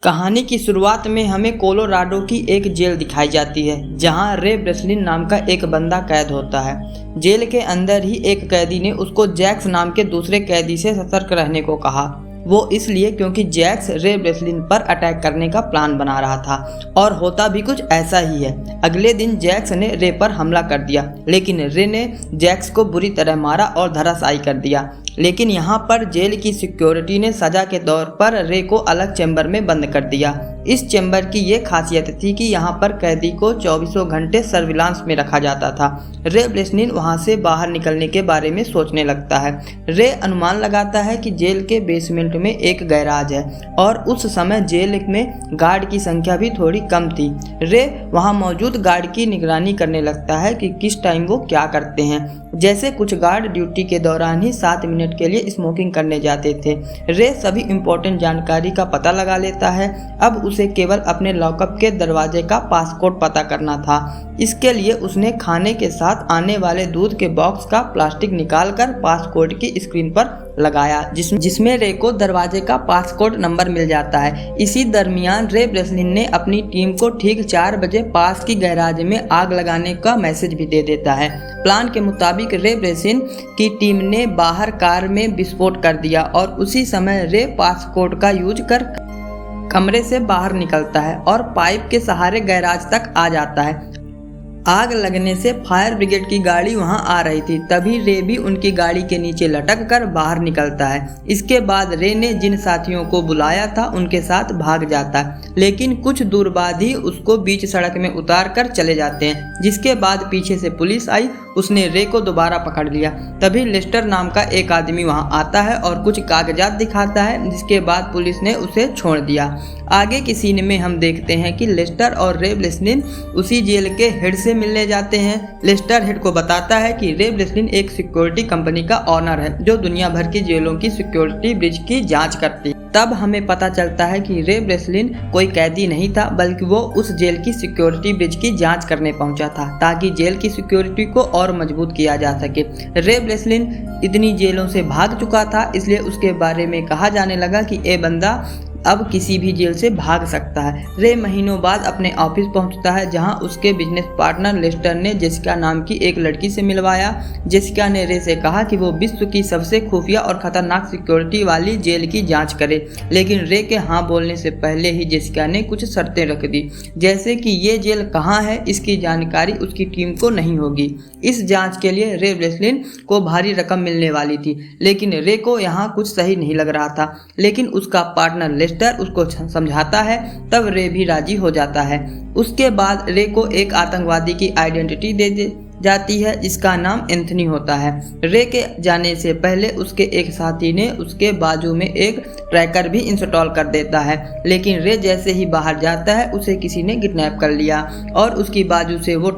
कहानी की शुरुआत में हमें कोलोराडो की एक जेल दिखाई जाती है जहां रे ब्रेसलिन नाम का एक बंदा कैद होता है। जेल के अंदर ही एक कैदी ने उसको जैक्स नाम के दूसरे कैदी से सतर्क रहने को कहा। वो इसलिए क्योंकि जैक्स रे ब्रेसलिन पर अटैक करने का प्लान बना रहा था और होता भी कुछ ऐसा ही है। अगले दिन जैक्स ने रे पर हमला कर दिया, लेकिन रे ने जैक्स को बुरी तरह मारा और धराशायी कर दिया। लेकिन यहाँ पर जेल की सिक्योरिटी ने सजा के तौर पर रे को अलग चैम्बर में बंद कर दिया। इस चैम्बर की ये खासियत थी कि यहाँ पर कैदी को 24 घंटे सर्विलांस में रखा जाता था। रे ब्रेसलिन वहाँ से बाहर निकलने के बारे में सोचने लगता है। रे अनुमान लगाता है कि जेल के बेसमेंट में एक गैराज है और उस समय जेल में गार्ड की संख्या भी थोड़ी कम थी। रे वहाँ मौजूद गार्ड की निगरानी करने लगता है कि किस टाइम वो क्या करते हैं। जैसे कुछ गार्ड ड्यूटी के दौरान ही 7 मिनट के लिए स्मोकिंग करने जाते थे। रे सभी इम्पोर्टेंट जानकारी का पता लगा लेता है। अब उसे केवल अपने लॉकअप के दरवाजे का पासकोड पता करना था। इसके लिए उसने खाने के साथ आने वाले दूध के बॉक्स का प्लास्टिक निकालकर पासकोड की स्क्रीन पर लगाया, जिसमें रे को दरवाजे का पासकोड नंबर मिल जाता है। इसी दरमियान रे ब्रेसलिन ने अपनी टीम को ठीक 4 बजे पास की गैराज में आग लगाने का मैसेज भी दे देता है। प्लान के मुताबिक रे ब्रेसलिन की टीम ने बाहर कार में विस्फोट कर दिया और उसी समय रे पासकोड का यूज कर कमरे से बाहर निकलता है और पाइप के सहारे गैराज तक आ जाता है। आग लगने से फायर ब्रिगेड की गाड़ी वहां आ रही थी। तभी रे भी उनकी गाड़ी के नीचे लटक कर बाहर निकलता है। इसके बाद रे ने जिन साथियों को बुलाया था उनके साथ भाग जाता है, लेकिन कुछ दूर बाद ही उसको बीच सड़क में उतार कर चले जाते हैं। जिसके बाद पीछे से पुलिस आई, उसने रे को दोबारा पकड़ लिया। तभी लेस्टर नाम का एक आदमी वहां आता है और कुछ कागजात दिखाता है, जिसके बाद पुलिस ने उसे छोड़ दिया। आगे की सीन में हम देखते हैं कि लेस्टर और रे ब्रेसलिन उसी जेल के हेड से मिलने जाते हैं। लेस्टर हेड को बताता है कि रे ब्रेसलिन एक सिक्योरिटी कंपनी का ऑनर है जो दुनिया भर की जेलों की सिक्योरिटी ब्रीच की जांच करती है। तब हमें पता चलता है कि रे ब्रेसलिन कोई कैदी नहीं था, बल्कि वो उस जेल की सिक्योरिटी ब्रीच की जांच करने पहुंचा था ताकि जेल की सिक्योरिटी को और मजबूत किया जा सके। रे ब्रेसलिन इतनी जेलों से भाग चुका था, इसलिए उसके बारे में कहा जाने लगा कि ये बंदा अब किसी भी जेल से भाग सकता है। रे महीनों बाद अपने ऑफिस पहुंचता है जहां उसके बिजनेस पार्टनर लेस्टर ने जेसिका नाम की एक लड़की से मिलवाया। जेसिका ने रे से कहा कि वो विश्व की सबसे खुफिया और खतरनाक सिक्योरिटी वाली जेल की जांच करे, लेकिन रे के हाँ बोलने से पहले ही जेसिका ने कुछ शर्तें रख दी, जैसे कि ये जेल कहाँ है इसकी जानकारी उसकी टीम को नहीं होगी। इस जांच के लिए रे ब्रेसलिन को भारी रकम मिलने वाली थी, लेकिन रे को यहाँ कुछ सही नहीं लग रहा था। लेकिन उसका पार्टनर लेस्टर उसको समझाता है, तब रे भी राजी हो जाता है। उसके बाद रे को एक आतंकवादी की आइडेंटिटी दे जाती है जिसका नाम एंथनी होता है। रे के जाने से पहले उसके एक साथी ने उसके बाजू में एक ट्रैकर भी इंस्टॉल कर देता है, लेकिन रे जैसे ही बाहर जाता है उसे किसी ने किडनैप कर लिया और उसकी बाजू से वो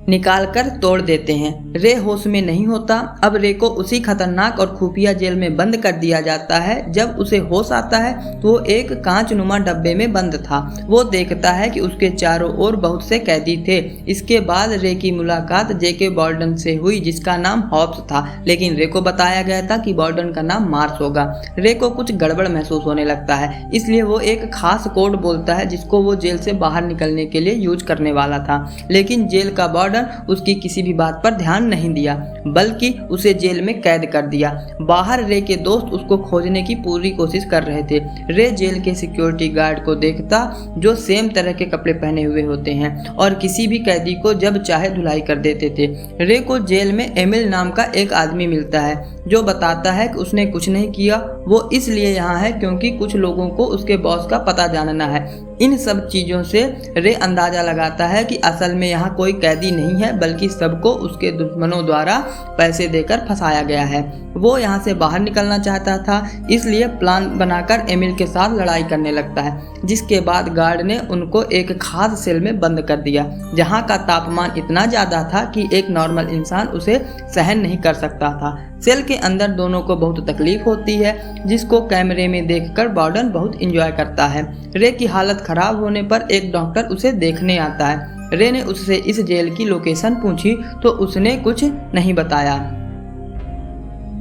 निकाल कर तोड़ देते हैं। रे होश में नहीं होता। अब रे को उसी खतरनाक और खुफिया जेल में बंद कर दिया जाता है। जब उसे होश आता है तो वो एक कांचनुमा डब्बे में बंद था। वो देखता है कि उसके चारों ओर बहुत से कैदी थे। इसके बाद रे की मुलाकात जेके बॉल्डन से हुई, जिसका नाम हॉब्स था, लेकिन रे को बताया गया था कि बॉल्डन का नाम मार्स होगा। रे को कुछ गड़बड़ महसूस होने लगता है, इसलिए वो एक खास कोड बोलता है जिसको वो जेल से बाहर निकलने के लिए यूज करने वाला था, लेकिन जेल का बॉर्डर उसकी किसी भी बात पर ध्यान नहीं दिया, बल्कि उसे जेल में कैद कर दिया। बाहर रे के दोस्त उसको खोजने की पूरी कोशिश कर रहे थे। रे जेल के सिक्योरिटी गार्ड को देखता जो सेम तरह के कपड़े पहने हुए होते हैं और किसी भी कैदी को जब चाहे धुलाई कर देते थे। रे को जेल में एमिल नाम का एक आदमी मिलता है जो बताता है कि उसने कुछ नहीं किया, वो इसलिए यहाँ है क्योंकि कुछ लोगों को उसके बॉस का पता जानना है। इन सब चीज़ों से रे अंदाज़ा लगाता है कि असल में यहाँ कोई कैदी नहीं है, बल्कि सबको उसके दुश्मनों द्वारा पैसे देकर फंसाया गया है। वो यहाँ से बाहर निकलना चाहता था, इसलिए प्लान बनाकर एमिल के साथ लड़ाई करने लगता है, जिसके बाद गार्ड ने उनको एक खास सेल में बंद कर दिया जहाँ का तापमान इतना ज़्यादा था कि एक नॉर्मल इंसान उसे सहन नहीं कर सकता था। सेल के अंदर दोनों को बहुत तकलीफ होती है, जिसको कैमरे में देखकर बॉर्डन बहुत इंजॉय करता है। रे की हालत खराब होने पर एक डॉक्टर उसे देखने आता है। रे ने उससे इस जेल की लोकेशन पूछी तो उसने कुछ नहीं बताया।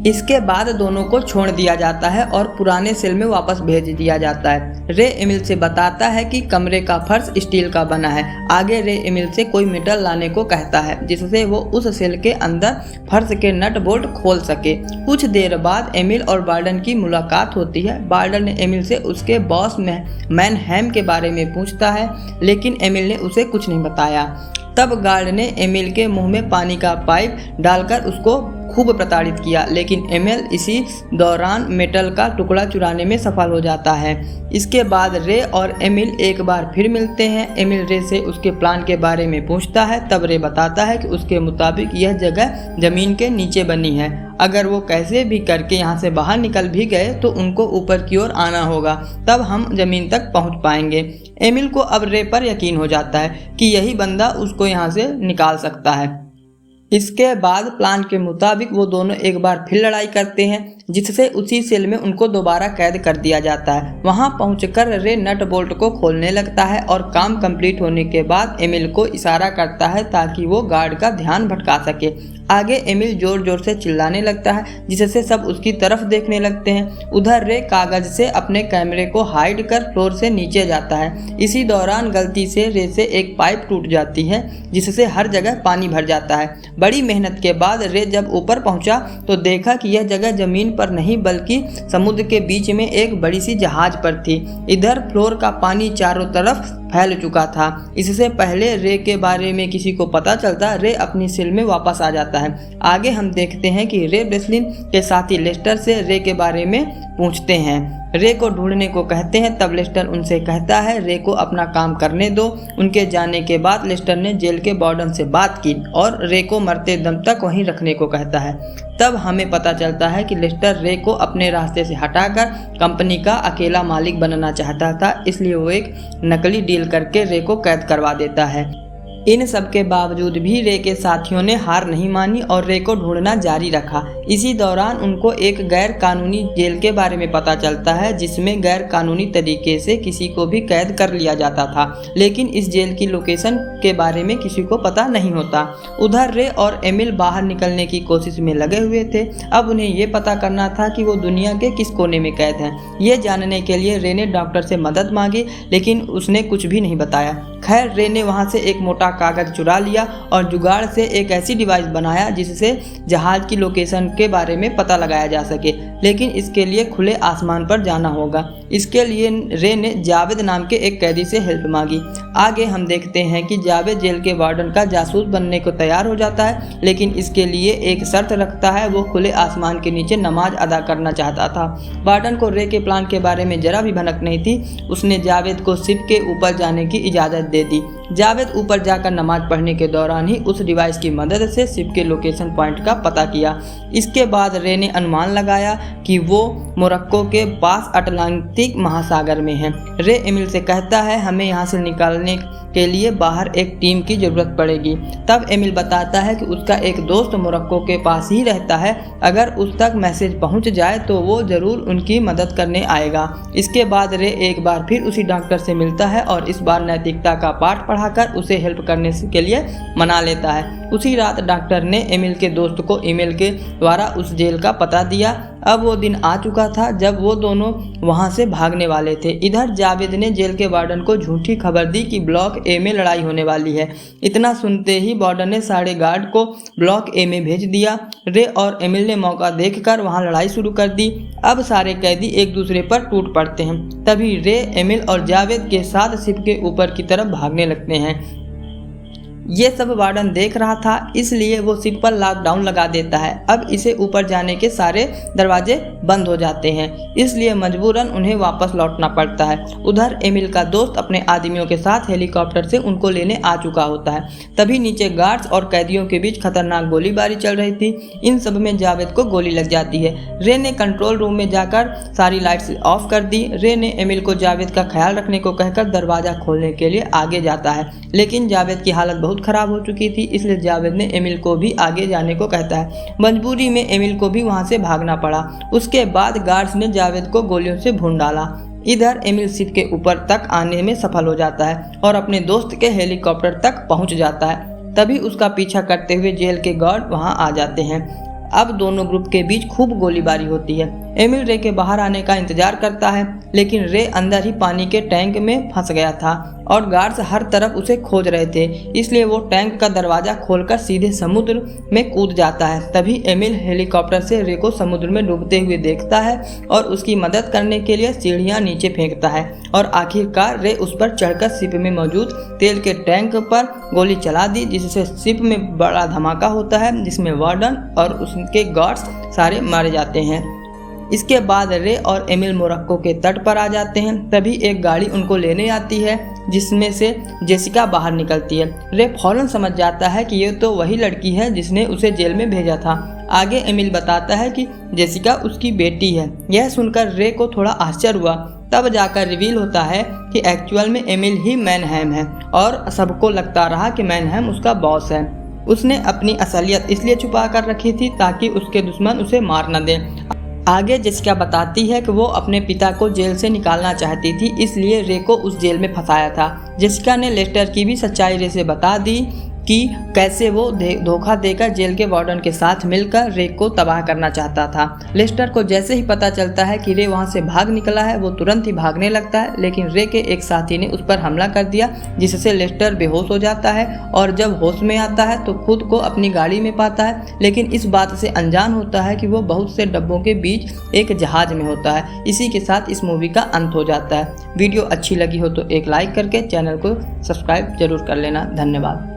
इसके बाद दोनों को छोड़ दिया जाता है और पुराने सेल में वापस भेज दिया जाता है। रे एमिल से बताता है कि कमरे का फर्श स्टील का बना है। आगे रे एमिल से कोई मेटल लाने को कहता है जिससे वो उस सेल के अंदर फर्श के नट बोल्ट खोल सके। कुछ देर बाद एमिल और बार्डन की मुलाकात होती है। बार्डन एमिल से उसके बॉस मैनहैम के बारे में पूछता है, लेकिन एमिल ने उसे कुछ नहीं बताया। तब गार्ड ने एमिल के मुंह में पानी का पाइप डालकर उसको खूब प्रताड़ित किया, लेकिन एमिल इसी दौरान मेटल का टुकड़ा चुराने में सफल हो जाता है। इसके बाद रे और एमिल एक बार फिर मिलते हैं। एमिल रे से उसके प्लान के बारे में पूछता है। तब रे बताता है कि उसके मुताबिक यह जगह जमीन के नीचे बनी है। अगर वो कैसे भी करके यहाँ से बाहर निकल भी गए तो उनको ऊपर की ओर आना होगा, तब हम जमीन तक पहुँच पाएंगे। एमिल को अब रे पर यकीन हो जाता है कि यही बंदा उसको यहाँ से निकाल सकता है। इसके बाद प्लान के मुताबिक वो दोनों एक बार फिर लड़ाई करते हैं, जिससे उसी सेल में उनको दोबारा कैद कर दिया जाता है। वहां पहुंचकर रे नट बोल्ट को खोलने लगता है और काम कंप्लीट होने के बाद एमिल को इशारा करता है ताकि वो गार्ड का ध्यान भटका सके। आगे एमिल जोर जोर से चिल्लाने लगता है, जिससे सब उसकी तरफ देखने लगते हैं। उधर रे कागज से अपने कैमरे को हाइड कर फ्लोर से नीचे जाता है। इसी दौरान गलती से रे से एक पाइप टूट जाती है, जिससे हर जगह पानी भर जाता है। बड़ी मेहनत के बाद रे जब ऊपर पहुंचा तो देखा कि यह जगह जमीन पर नहीं बल्कि समुद्र के बीच में एक बड़ी सी जहाज पर थी। इधर फ्लोर का पानी चारों तरफ फैल चुका था। इससे पहले रे के बारे में किसी को पता चलता, रे अपनी सेल में वापस आ जाता है। आगे हम देखते हैं कि रे ब्रेसलिन के साथी लेस्टर से रे के बारे में पूछते हैं, रे को ढूंढने को कहते हैं। तब लेस्टर उनसे कहता है रे को अपना काम करने दो। उनके जाने के बाद लेस्टर ने जेल के वार्डन से बात की और रे को मरते दम तक वहीं रखने को कहता है। तब हमें पता चलता है कि लेस्टर रे को अपने रास्ते से हटाकर कंपनी का अकेला मालिक बनना चाहता था, इसलिए वो एक नकली डील करके रे को कैद करवा देता है। इन सब के बावजूद भी रे के साथियों ने हार नहीं मानी और रे को ढूंढना जारी रखा। इसी दौरान उनको एक गैर कानूनी जेल के बारे में पता चलता है, जिसमें गैर कानूनी तरीके से किसी को भी कैद कर लिया जाता था, लेकिन इस जेल की लोकेशन के बारे में किसी को पता नहीं होता। उधर रे और एमिल बाहर निकलने की कोशिश में लगे हुए थे। अब उन्हें ये पता करना था कि वो दुनिया के किस कोने में कैद हैं। ये जानने के लिए रे ने डॉक्टर से मदद मांगी, लेकिन उसने कुछ भी नहीं बताया। खैर, रे ने वहाँ से एक मोटा कागज चुरा लिया और जुगाड़ से एक ऐसी डिवाइस बनाया जिससे जहाज की लोकेशन के बारे में पता लगाया जा सके, लेकिन इसके लिए खुले आसमान पर जाना होगा। इसके लिए रे ने जावेद नाम के एक कैदी से हेल्प मांगी। आगे हम देखते हैं कि जावेद जेल के वार्डन का जासूस बनने को तैयार हो जाता है, लेकिन इसके लिए एक शर्त रखता है। वो खुले आसमान के नीचे नमाज अदा करना चाहता था। वार्डन को रे के प्लान के बारे में जरा भी भनक नहीं थी। उसने जावेद को शिप के ऊपर जाने की इजाज़त दे दी। जावेद ऊपर जाकर नमाज पढ़ने के दौरान ही उस डिवाइस की मदद से शिप के लोकेशन पॉइंट का पता किया। इसके बाद रे ने अनुमान लगाया कि वो मोरक्को के पास अटलांटिक महासागर में है। रे एमिल से कहता है हमें यहाँ से निकालने के लिए बाहर एक टीम की जरूरत पड़ेगी। तब एमिल बताता है कि उसका एक दोस्त मोरक्को के पास ही रहता है, अगर उस तक मैसेज पहुँच जाए तो वो ज़रूर उनकी मदद करने आएगा। इसके बाद रे एक बार फिर उसी डॉक्टर से मिलता है और इस बार नैतिकता का पाठ पढ़ाकर उसे हेल्प करने के लिए मना लेता है। उसी रात डॉक्टर ने एमिल के दोस्त को ईमेल के द्वारा उस जेल का पता दिया। अब वो दिन आ चुका था जब वो दोनों वहां से भागने वाले थे। इधर जावेद ने जेल के वार्डन को झूठी खबर दी कि ब्लॉक ए में लड़ाई होने वाली है। इतना सुनते ही वार्डन ने सारे गार्ड को ब्लॉक ए में भेज दिया। रे और एमिल ने मौका देखकर वहां लड़ाई शुरू कर दी। अब सारे कैदी एक दूसरे पर टूट पड़ते हैं। तभी रे एमिल और जावेद के साथ शिप के ऊपर की तरफ भागने लगते हैं। ये सब वार्डन देख रहा था, इसलिए वो शिप पर लॉकडाउन लगा देता है। अब इसे ऊपर जाने के सारे दरवाजे बंद हो जाते हैं, इसलिए मजबूरन उन्हें वापस लौटना पड़ता है। उधर एमिल का दोस्त अपने आदमियों के साथ हेलीकॉप्टर से उनको लेने आ चुका होता है। तभी नीचे गार्ड्स और कैदियों के बीच खतरनाक गोलीबारी चल रही थी। इन सब में जावेद को गोली लग जाती है। रे ने कंट्रोल रूम में जाकर सारी लाइट्स ऑफ कर दी। रे ने एमिल को जावेद का ख्याल रखने को कहकर दरवाजा खोलने के लिए आगे जाता है, लेकिन जावेद की हालत बहुत खराब हो चुकी थी, इसलिए जावेद ने एमिल को भी आगे जाने को कहता है। मजबूरी में एमिल को भी वहां से भागना पड़ा। उसके बाद गार्ड्स ने जावेद को गोलियों से भून डाला। इधर एमिल शिप के ऊपर तक आने में सफल हो जाता है और अपने दोस्त के हेलीकॉप्टर तक पहुंच जाता है। तभी उसका पीछा करते हुए जेल के गार्ड वहां आ जाते हैं। अब दोनों ग्रुप के बीच खूब गोलीबारी होती है। एमिल रे के बाहर आने का इंतजार करता है, लेकिन रे अंदर ही पानी के टैंक में फंस गया था और गार्ड्स हर तरफ उसे खोज रहे थे, इसलिए वो टैंक का दरवाजा खोलकर सीधे समुद्र में कूद जाता है। तभी एमिल हेलीकॉप्टर से रे को समुद्र में डूबते हुए देखता है और उसकी मदद करने के लिए सीढ़ियां नीचे फेंकता है और आखिरकार रे उस पर चढ़कर शिप में मौजूद तेल के टैंक पर गोली चला दी, जिससे शिप में बड़ा धमाका होता है, जिसमें वार्डन और उसके गार्ड्स सारे मारे जाते हैं। इसके बाद रे और एमिल मोरक्को के तट पर आ जाते हैं। तभी एक गाड़ी उनको लेने आती है, जिसमें से जेसिका बाहर निकलती है। रे फौरन समझ जाता है कि ये तो वही लड़की है जिसने उसे जेल में भेजा था। आगे एमिल बताता है कि जेसिका उसकी बेटी है। यह सुनकर रे को थोड़ा आश्चर्य हुआ। तब जाकर रिवील होता है कि एक्चुअल में एमिल ही मैनहैम है और सबको लगता रहा कि मैनहैम उसका बॉस है। उसने अपनी असलियत इसलिए छुपा कर रखी थी ताकि उसके दुश्मन उसे मार न दें। आगे जेसिका बताती है कि वो अपने पिता को जेल से निकालना चाहती थी, इसलिए रे को उस जेल में फंसाया था। जेसिका ने लेस्टर की भी सच्चाई रे से बता दी कि कैसे वो धोखा देकर जेल के वार्डन के साथ मिलकर रे को तबाह करना चाहता था। लेस्टर को जैसे ही पता चलता है कि रे वहां से भाग निकला है, वो तुरंत ही भागने लगता है, लेकिन रे के एक साथी ने उस पर हमला कर दिया, जिससे लेस्टर बेहोश हो जाता है और जब होश में आता है तो खुद को अपनी गाड़ी में पाता है, लेकिन इस बात से अनजान होता है कि वो बहुत से डब्बों के बीच एक जहाज में होता है। इसी के साथ इस मूवी का अंत हो जाता है। वीडियो अच्छी लगी हो तो एक लाइक करके चैनल को सब्सक्राइब जरूर कर लेना। धन्यवाद।